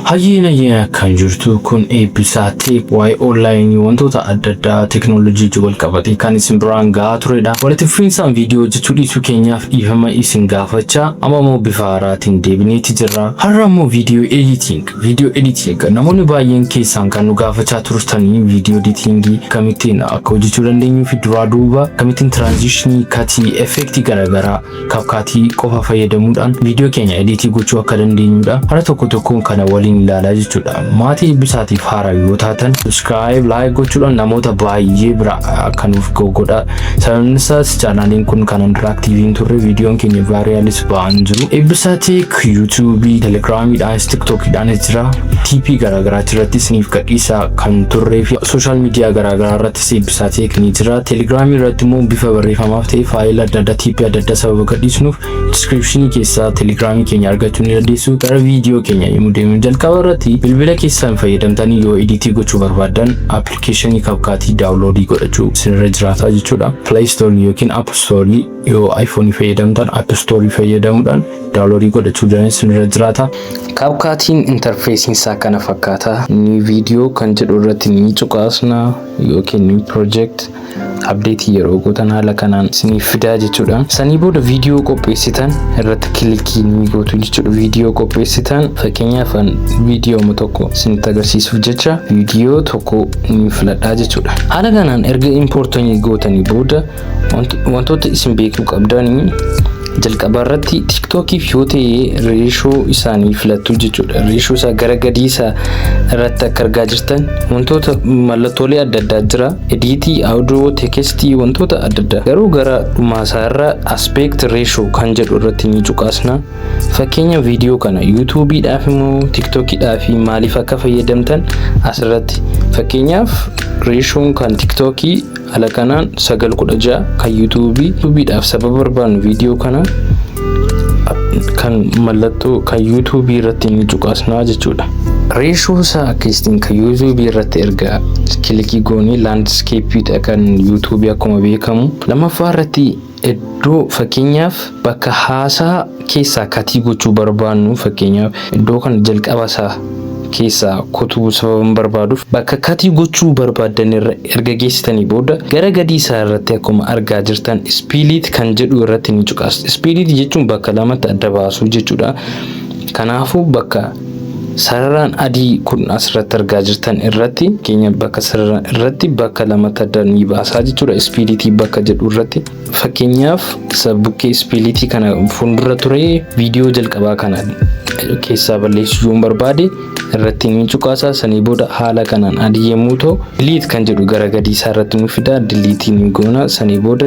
Hayyina kan jirtu kun eebbisaatti waa'ee online wantoota adda addaa teknoolojii wal qabatee kan isin biraan gahaa turedha. Walitti fufinsaan viidiyoo hojjechuu dhiisuu keenyaaf dhiifama isin gaafachaa amma immoo bifa haaraatiin deebineeti jirra. Har'a immoo viidiyoo editing namoonni baay'een keessaan kan nu gaafachaa turtanii viidiyoo editingii kamittiin akka hojjechuu dandeenyu fi duraa duuba kamittiin transitionii katii effektii garaagaraa kapkaatii qofa fayyadamuudhaan viidiyoo keenya editii gochuu akka dandeenyudha. Har'a tokkoon kana waliin ilaalaa jechuudha. Maatii eebbisaatiif haaraa yoo taatan subscribe like gochuudhaan namoota baay'ee bira akka nuuf godhaa. Sababni isaas chaanaaliin kun kan interactive turre viidiyoon keenya vaariyaalis ba'an jiru. Eebbisaatiik YouTube, Telegramidhaan, TikTokidhaan jira. TP garaagaraa irratti isiniif gadhiisaa kan turree fi social media garaagaraa irratti eebbisaatiik ni jira. Telegram irratti immoo bifa barreeffamaaf ta'e faayila adda addaa TP adda addaa sababa gadhiisnuuf description keessaa Telegram keenya argachuu ni dandeessu. Gara viidiyoo keenya yemmuu deemnu jalqaba irratti bilbila keessaan fayyadamtanii yoo editii gochuu barbaadan applicationii kapkaatii daawunloodii godhachuu isinirra jiraata jechuudha. Play Store yookiin App Store yoo iPhone fayyadamtan App Store fayyadamuudhaan daawunloodii godhachuu isinirra jiraata. Kapkaatiin interfeesiin isaa kana fakkaata. Ni viidiyoo kan jedhu irratti ni cuqaasna yookiin ni project update yeroo gootan haala kanaan isiniif fidaa jechuudha. Sanii booda viidiyoo qopheessitan irratti kilikii ni gootu jechuudha. Viidiyoo qopheessitan fakkeenyaaf viidiyoo tokko isinitti agarsiisuuf jecha viidiyoo tokko ni filadhaa jechuudha. Haala kanaan erga importanii gootanii booda wantoota isin beekuu qabdanii jalqaba irratti TikTokiif yoo ta'e reeshoo isaanii filattu jechuudha. Reeshoo isaa gara gadii isaa irratti akka argaa jirtan wantoota mallattoolee adda addaa jira. Editii, audio, tekstii wantoota adda addaa. Garuu gara dhumaa irra aspect ratio kan jedhu irratti ni cuqaasna. Fakkeenya viidiyoo kana YouTube'dhaaf immoo TikTok'dhaaf maaliif akka fayyadamtan asirratti fakkeenyaaf reeshoon kan TikTokii haala kanaan 9:16 kan YouTube'dhaaf sababa barbaannu viidiyoo kana kan mallattoo kan YouTube irratti ni cuqaasnaa jechuudha. Reeshoo isaa akkasiin kan YouTube irratti erga kilikii goonee landscape kan YouTube akkuma beekamu lammaffaa irratti iddoo fakkeenyaaf bakka haasaa keessaa katii gochuu barbaannu fakkeenyaaf iddoo kan jalqaba isaa keessaa kutuu sababa barbaaduuf bakka katii gochuu barbaadan erga geessitanii booda gara gadii isaa irratti akkuma argaa jirtan split kan jedhu irratti ni cuqaasna. Split jechuun bakka lamatti adda baasuu jechuudha. Kanaafuu bakka sararaan adii kun asirratti argaa jirtan irratti keenya bakka sararaan irratti bakka lamatti adda ni baasaa jechuudha. Split bakka jedhu irratti fakkeenyaaf bukkee split kana fuuldura ture viidiyoo jalqabaa kana keessaa balleessuu yoo barbaade irratti ni cuqaasaa. Sanii booda haala kanaan adii yemmuu ta'u delete kan jedhu gara gadii isaa irratti nu fida delete ni goona. Sanii booda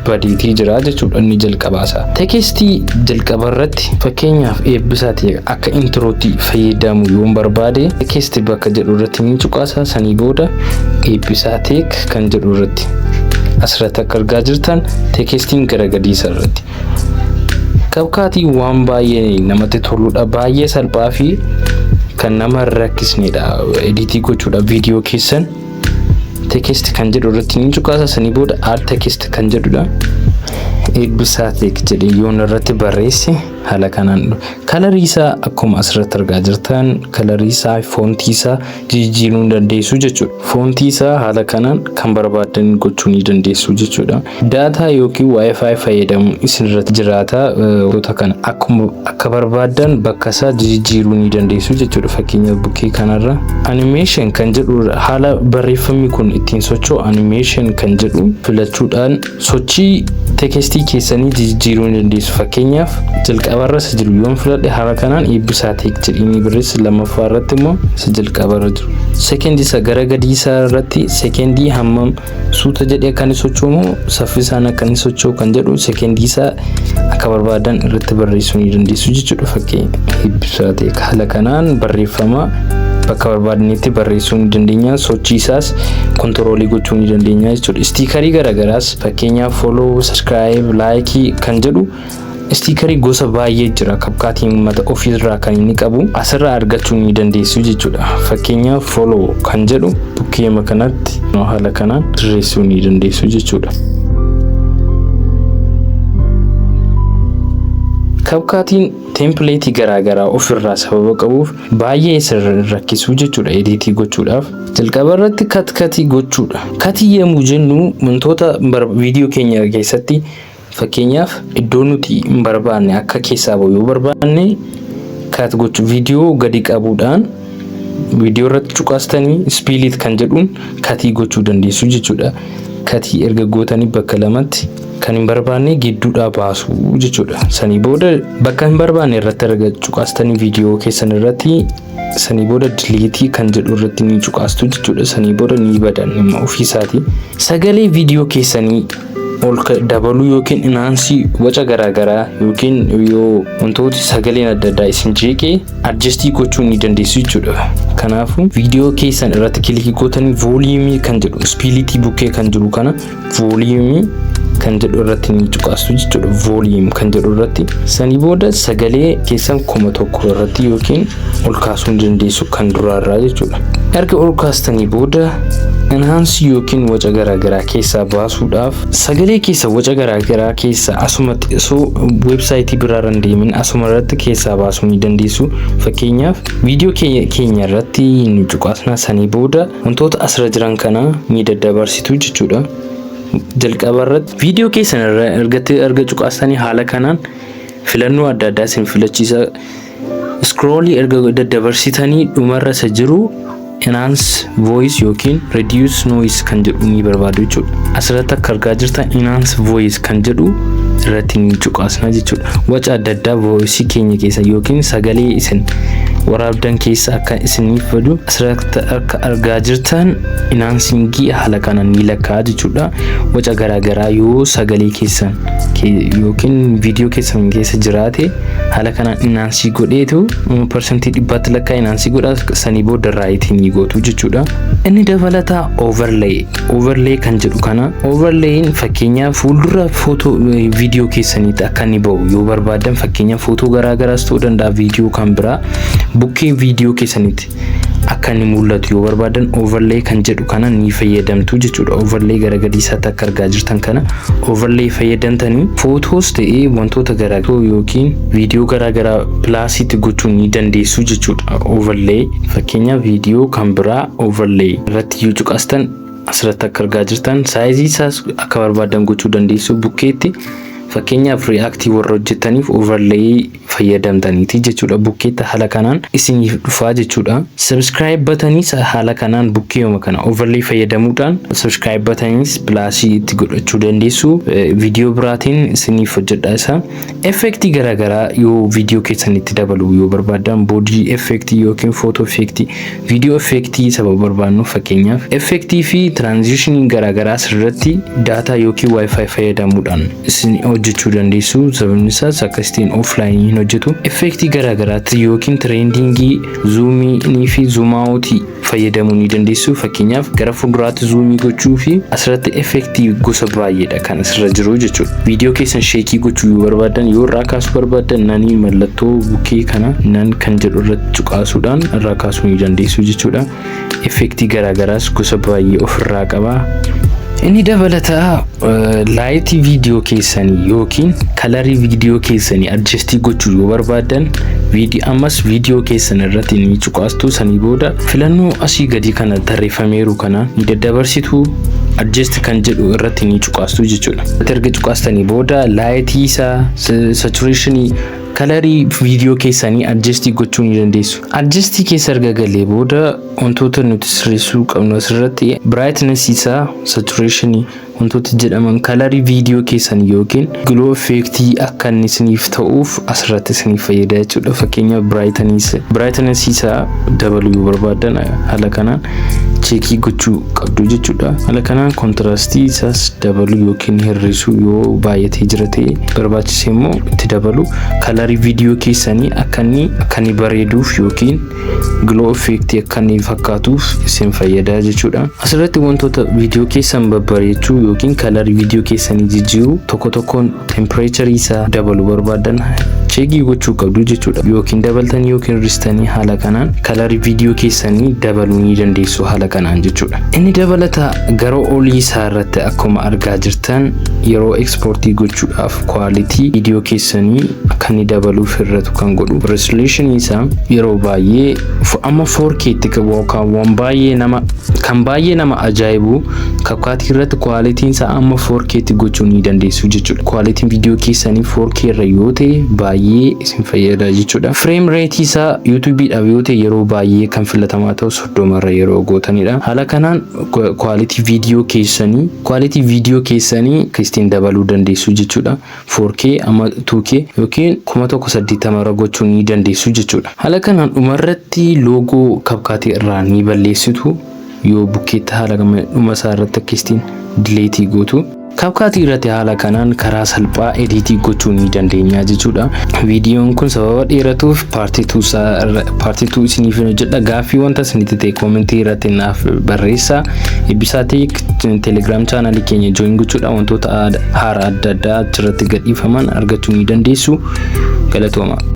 badeetii jira jechuudha inni jalqabaasaa. Tekstii jalqaba irratti fakkeenyaaf eebbisaati akka introotti fayyadamu yoo barbaade tekstii bakka jedhu irratti ni cuqaasaa. Sanii booda eebbisaati kan jedhu irratti asirratti akka argaa jirtan tekstiin gara gadii isaa irratti kapkaatii waan baay'ee namatti toludha. Baay'ee salphaa fi kan nama rakkisnedha editii gochuudha. Viidiyoo keessan text kan jedhu irratti ni cuqaasa. Sanii booda add text kan jedhudha. Eebbisaati jedhee yoo irratti barreesse haala kanaan kalarii isaa akkuma asirratti argaa jirtan kalarii isaa foontii isaa jijjiiruu dandeessu jechuudha. Foontii isaa haala kanaan kan barbaadan gochuu ni dandeessu jechuudha. Daataa yookiin wifi fayyadamu isinirratti jiraata. Wantoota kana akkuma akka barbaadan bakka isaa jijjiiruu ni dandeessu jechuudha. Fakkeenyaaf bukkee kanarra animation kan jedhu haala barreeffamni kun ittiin socho'u animation kan jedhu filachuudhaan sochii tekstii keessanii jijjiiruu ni dandeessu. Fakkeenyaaf jalqabarra jiru yoo filadhe haala kanaan eebbisaati jedhanii barreessa. Lammaffaa irratti immoo jalqabarra jiru second isa gara gadii isaa irratti secondii hammam suuta jedhee kan socho'u saffisaan akka inni socho'u kan jedhu secondii isaa akka barbaadan irratti barreessuu ni dandeessu jechuudha. Fakkeenya eebbisaati haala kanaan barreeffama bakka barbaadanitti barreessuu ni dandeenya. Sochii isaas kontiroolii gochuu ni dandeenya jechuudha. Stiikarii garaagaraas fakkeenyaaf follow, subscribe, like kan jedhu stiikarii gosa baay'ee jira. Kapkaatiin mata ofiirraa kan inni qabu asirraa argachuu ni dandeessu jechuudha. Fakkeenyaaf follow kan jedhu bukkee kanatti haala kanaan barreessuu ni dandeessu jechuudha. CapCutiin template garaagaraa ofirraa sababa qabuuf baay'ee rakkisu jechuudha editii gochuudhaaf. Jalqaba irratti katii gochuudha. Katii yemmuu jennu wantoota viidiyoo keenya keessatti fakkeenyaaf iddoo nuti hin barbaanne akka keessaa ba'u yoo barbaanne kat gochuu viidiyoo gadi qabuudhaan viidiyoo irratti cuqaastanii split kan jedhuun katii gochuu dandeessu jechuudha. Katii erga gootanii bakka lamatti kan hin barbaanne gidduudhaa baasu jechuudha. Sanii booda bakka hin barbaanne irratti erga cuqaastanii viidiyoo keessan irratti sanii booda delete kan jedhu irratti ni cuqaastu jechuudha. Sanii booda ni badan ofiisaati. Sagalee viidiyoo keessanii ol dabaluu yookiin enhaansii waca garaagaraa yookiin yoo wantooti sagaleen adda addaa isin jeeqee adjustii gochuu ni dandeessu jechuudha. Kanaafuu viidiyoo keessan irratti kilikii gootanii volume kan jedhu split bukkee kan jiru kana volume kan jedhu irratti ni cuqaastu jechuudha. Volume kan jedhu irratti sanii booda sagalee keessan 1,000 irratti yookiin ol kaasuu dandeessu kan duraarraa jechuudha. Erga ol kaastanii booda enhance yookiin waca garaagaraa keessaa baasuudhaaf sagalee keessa waca garaagaraa keessa asumatti osoo websaayitii biraarran deemin asuma irratti keessaa baasuu ni dandeessu. Fakkeenyaaf viidiyoo keenya irratti ni cuqaasna sanii booda wantoota asirra jiran kana ni daddabarsitu jechuudha. Jalqaba irratti viidiyoo keessan erga cuqaastanii haala kanaan filannoo adda addaa isin filachiisa. Scroll erga daddabarsitanii dhumarra isa jiru enhance voice yookiin reduce noise kan jedhu ni barbaadu jechuudha. Asirratti akka argaa jirtan enhance voice kan jedhu irratti ni cuqaasna jechuudha. Waca adda addaa voice keenya keessa yookiin sagalee isin waraabdan keessa akka isiniif fadu asirratti akka argaa jirtan enhancing haala kanaan ni lakkaa jechuudha. Waca garaagaraa yoo sagalee keessan yookiin viidiyoo keessan keessa jiraate haala kanaan enhance godheetu percentage 100 lakkaa enhance godha sanii booda right ni gootu jechuudha. Inni dabalataa overlay kan jedhu kana overlayin fakkeenyaaf fuuldura footoo viidiyoo keessaniitti akka inni ba'u yoo barbaadan fakkeenyaaf footoo garaagaraas ta'uu danda'a viidiyoo kan biraa bukkee viidiyoo keessaniitti akka inni mul'atu yoo barbaadan overlay kan jedhu kana ni fayyadamtu jechuudha. Overlay gara gadiisaatti akka argaa jirtan kana overlay fayyadamtanii footoos ta'ee wantoota garaagaraa yookiin viidiyoo garaagaraa pilaasitti gochuu ni dandeessu jechuudha. Overlay fakkeenyaaf viidiyoo kan biraa overlay irratti yoo cuqaastan asirratti akka argaa jirtan saayizii isaas akka barbaadan gochuu dandeessu. Bukkeetti fakkeenyaaf react warra hojjetaniif overlay fayyadamtaniiti jechuudha. Bukkeetta haala kanaan isiniif dhufaa jechuudha. Subscribe buttonis haala kanaan bukkeeyuma kana overlay fayyadamuudhaan subscribe buttonis pilaasii itti godhachuu dandeessu. Viidiyoo biraatiin isiniif hojjedha isa. Effectii garaagaraa yoo viidiyoo keessanitti dabalu yoo barbaadan body effect yookiin photo effect viidiyoo effectii sababa barbaannu fakkeenyaaf effectii fi transition garaagaraa asirratti data yookiin wifi fayyadamuudhaan isin hojjechuu dandeessu. Sababni isaas akkasitiin offline hojjetu. Effectii garaagaraatti yookiin trendingii zoomii fi zoom out fayyadamuu ni dandeessu. Fakkeenyaaf gara fuulduraatti zoomii gochuu fi asirratti effectii gosa baay'eedha kan asirra jiru jechuudha. Viidiyoo keessan sheekii gochuu yoo barbaadan yoo irraa kaasuu barbaadan nani mallattoo bukkee kana nan kan jedhu irratti cuqaasuudhaan irraa kaasuu ni dandeessu jechuudha. Effectii garaagaraas gosa baay'ee ofirraa qaba. Inni dabalataa laayitii viidiyoo keessanii yookiin kalarii viidiyoo keessanii adjustii gochuu yoo barbaadan ammas viidiyoo keessan irratti ni cuqaastu. Sanii booda filannoo asii gadi kana tarreeffameeru kana ni daddabarsitu adjust kan jedhu irratti ni cuqaastu jechuudha. Erga cuqaastanii booda laayitii isaa saturation kalarii viidiyoo keessanii adjustii gochuu ni dandeessu. Adjustii keessa erga galee booda wantoota nuti sirreessuu qabnu asirratti brightness isaa saturation wantoota jedhaman kalarii viidiyoo keessanii yookiin glow effect akka inni isiniif ta'uuf asirratti isiniif fayyada jechuudha. Fakkeenyaaf brightness isaa dabaluu yoo barbaadan haala kanaan cheekii gochuu qabdu jechuudha. Haala kanaan kontirastii isaas dabaluu yookiin hir'isuu yoo baay'atee jira ta'e barbaachise immoo itti dabalu kalarii viidiyoo keessanii akka inni bareeduuf yookiin glow effect akka inni fakkaatuuf isin fayyada jechuudha. Asirratti wantoota viidiyoo keessan babbareechuu yookiin kalarii viidiyoo keessanii jijjiiruu tokko tokkoon temperature isaa dabaluu barbaadan cheekii gochuu qabdu jechuudha. Yookiin dabaltanii yookiin hir'istanii haala kanaan kalarii viidiyoo keessanii dabaluu ni dandeessu haala kanaan jechuudha. Inni dabalata gara olii isaa irratti akkuma argaa jirtan yeroo exportii gochuudhaaf quality video keessanii kan dabaluuf irratti kan godhu resolution isaa yeroo baay'ee amma 4K tti waan baay'ee nama ajaa'ibu CapCut irratti quality isaa amma 4K tti gochuu ni dandeessu jechuudha. Quality video keessanii 4K irra yoo ta'e baay'ee isin fayyada jechuudha. Frame rate isaa YouTube dhaaf yoo ta'e yeroo baay'ee kan filatamaa ta'u 30 irra yeroo gootanidha. Haala kanaan quality video keessanii kristiin dabaluu dandeessu jechuudha. 4K amma 2K yookiin 1080 irra gochuu ni dandeessu jechuudha. Haala kanaan dhumarratti logo CapCut irraa ni balleessitu yoo bukkeetta haala dhuma isaa irratti kristiin delete gootu. CapCut irratti haala kanaan karaa salphaa editii gochuu ni dandeenya jechuudha. Viidiyoon kun sababa dheeratuuf part 2 isiniif hojjedha. Gaaffii wanta isinitti ta'e commentii irratti naaf barreessaa. Eebbisaatee Telegram channel keenya join gochuudha. Wantoota haaraa adda addaa achirratti gadhiifaman argachuu ni dandeessu. Galatooma.